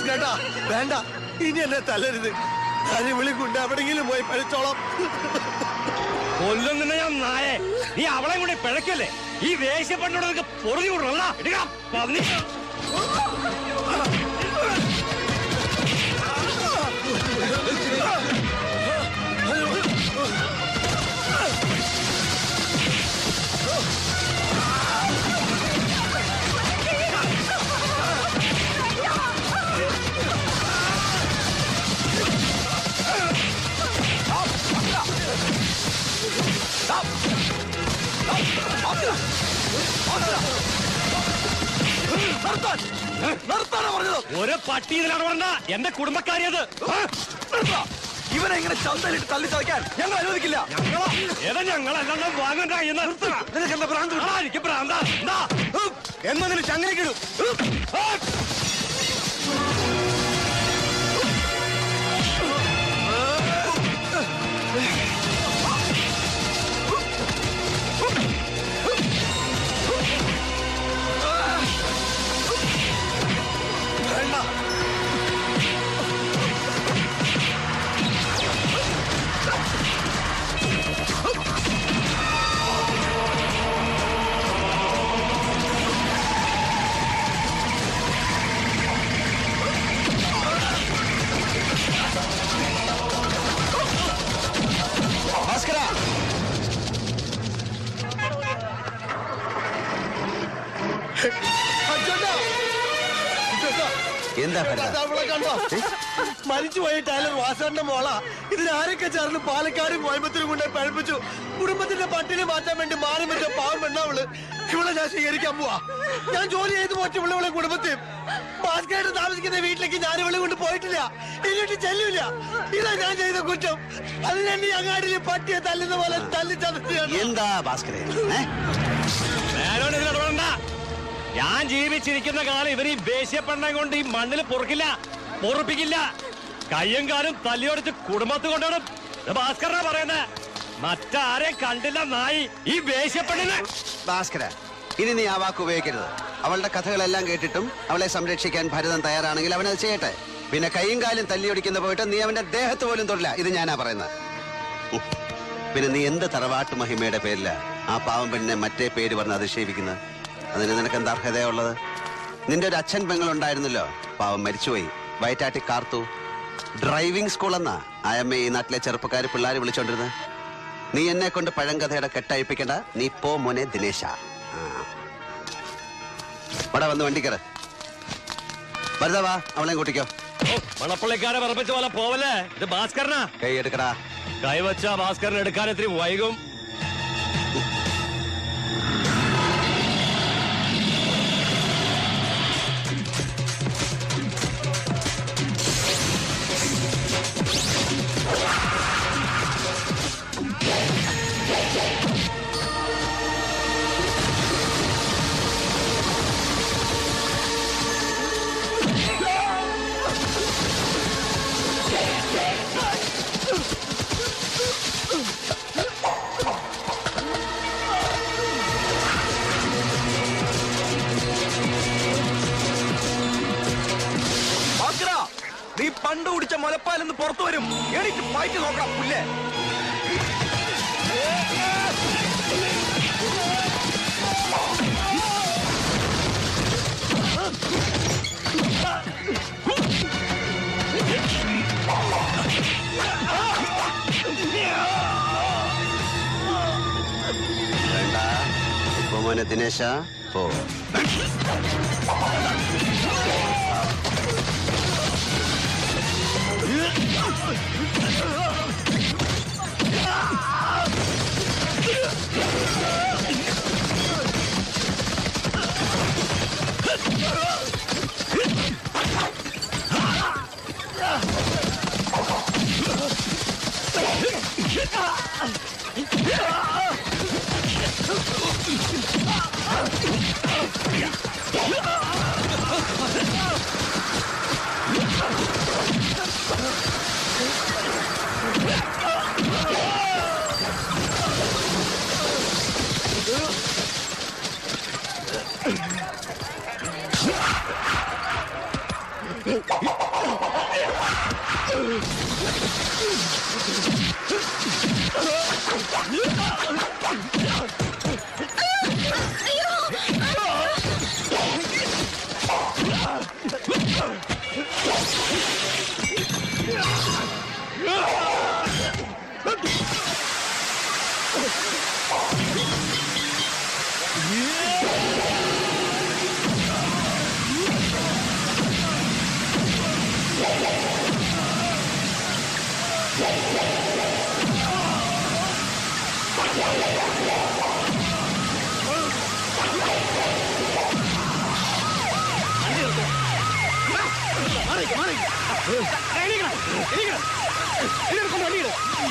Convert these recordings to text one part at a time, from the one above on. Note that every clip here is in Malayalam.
ഭാസ്കരേട്ടാ വേണ്ട, ഇനി എന്നെ തല്ലരുത്. ഞാൻ വിളിക്കൊണ്ട് എവിടെങ്കിലും പോയി പഴിച്ചോളാം. കൊല്ലുന്ന ഞാൻ നായെ, നീ അവളെ കൂടെ പിഴക്കല്ലേ? ഈ വേശ്യപ്പെട്ടോടൊക്കെ പൊറുതി വിടണ എടുക്കാം. ഒരു പട്ടി ഇതിലാണ് പറഞ്ഞ എന്റെ കുടുംബക്കാരിയത്. ഇവനെ ഇങ്ങനെ ചന്തലിട്ട് തല്ലി ചതയ്ക്കാൻ ഞങ്ങൾ അനുവദിക്കില്ല. ഞങ്ങളെല്ലാം വാങ്ങണ്ട എനിക്ക് ഭ്രാന്ത എന്നതിന് ചങ്ങനക്കിടും. എന്താ മരിച്ചുപോയ ടൈലർ വാസവന്റെ മോളാ. ഇതിനാരൊക്കെ ചേർന്ന് പാലക്കാടും കോയമ്പത്തൂരും കൊണ്ട് പഴിപ്പിച്ചു. കുടുംബത്തിന്റെ പട്ടിണി മാറ്റാൻ വേണ്ടി മാറി പറ്റ പാവം പെണ്ണാവള്. ഇവളെ ഞാൻ സ്വീകരിക്കാൻ പോവാ. ഞാൻ ജോലി ചെയ്ത് പോറ്റ ഇവളെ കുടുംബത്തെയും ഭാസ്കരായിട്ട് താമസിക്കുന്ന വീട്ടിലേക്ക് ഞാൻ ഇവളെ കൊണ്ട് പോയിട്ടില്ല, ഇങ്ങോട്ട് ചെല്ലൂല. ഇതാ ഞാൻ ചെയ്ത കുറ്റം. അതിനെന്നെ അങ്ങാടിയിൽ പട്ടിയെ തല്ലുന്ന പോലെ തല്ലി ചതക്കുകയാണ്. എന്താ ഭാസ്കരേ ഞാൻ ജീവിച്ചിരിക്കുന്ന കാലം ഇവർ ഈ വേശ്യപ്പെണ്ണ കൊണ്ട് ഈ മണ്ണിൽ പൊറുപ്പിക്കില്ല. കയ്യും കാലും തല്ലിയോടിച്ച് കുടുംബത്ത് കൊണ്ടുപോകും. ഭാസ്കരനാ പറയുന്നത്, മറ്റാരെയും കണ്ടില്ല നായി ഈ വേശ്യപ്പെണ്ണിന്. ഭാസ്കര, ഇനി നീ ആ വാക്ക് ഉപയോഗിക്കരുത്. അവളുടെ കഥകളെല്ലാം കേട്ടിട്ടും അവളെ സംരക്ഷിക്കാൻ ഭരതൻ തയ്യാറാണെങ്കിൽ അവനത് ചെയ്യട്ടെ. പിന്നെ കയ്യും കാലും തല്ലിയൊടിക്കുന്ന പോയിട്ട് നീ അവന്റെ ദേഹത്ത് പോലും തൊടില്ല. ഇത് ഞാനാ പറയുന്നത്. പിന്നെ നീ എന്ത് തറവാട്ട് മഹിമയുടെ പേരില ആ പാവം പെണ്ണിനെ മറ്റേ പേര് പറഞ്ഞ് അധിക്ഷേപിക്കുന്നത്? അതിന് നിനക്ക് എന്താ അർഹതയുള്ളത്? നിന്റെ ഒരു അച്ഛൻ പെങ്ങളുണ്ടായിരുന്നല്ലോ, പാവം മരിച്ചുപോയി. വയറ്റാട്ടി കാർത്തു. ഡ്രൈവിംഗ് സ്കൂൾ എന്നാ അയമ്മ ഈ നാട്ടിലെ ചെറുപ്പക്കാർ പിള്ളേർ വിളിച്ചോണ്ടിരുന്നത്. നീ എന്നെ കൊണ്ട് പഴങ്കഥയുടെ കെട്ടഴിപ്പിക്കണ്ട. നീ പോ മോനെ ദിനേശ. ഇവിടെ വന്ന് വണ്ടിക്കറ്. ഭരതവാ, അവളെയും കൂട്ടിക്കോ. മണപ്പള്ളിക്കാരെ പറപ്പിച്ച പോലെ പോവല്ലേ. ഇത് ഭാസ്കരനാ. കൈ എടുക്കടാ. കൈവച്ച ഭാസ്കരൻ എടുക്കാൻ ഇത്തിരി വൈകും. നീ പണ്ട് കുടിച്ച മുലപ്പാലെന്ന് പുറത്തു വരും. എനിക്ക് പയറ്റി നോക്കണം പുല്ലേ. വേണ്ട, ഇപ്പൊ മോനെ ദിനേശ പോ.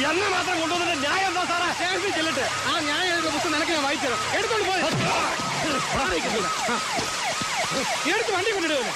എന്നെ മാത്രം കൊണ്ടുവന്നിട്ട് ന്യായം എന്താ സാറേ? സ്റ്റേഷനിൽ ചെല്ലട്ടെ. ആ ന്യായം എഴുതുന്ന പുസ്തകം നിനക്ക് ഞാൻ വായിച്ചത്. എടുത്തോണ്ട് പോയി. എടുത്ത് വണ്ടി കൊണ്ടിടുവല്ലേ?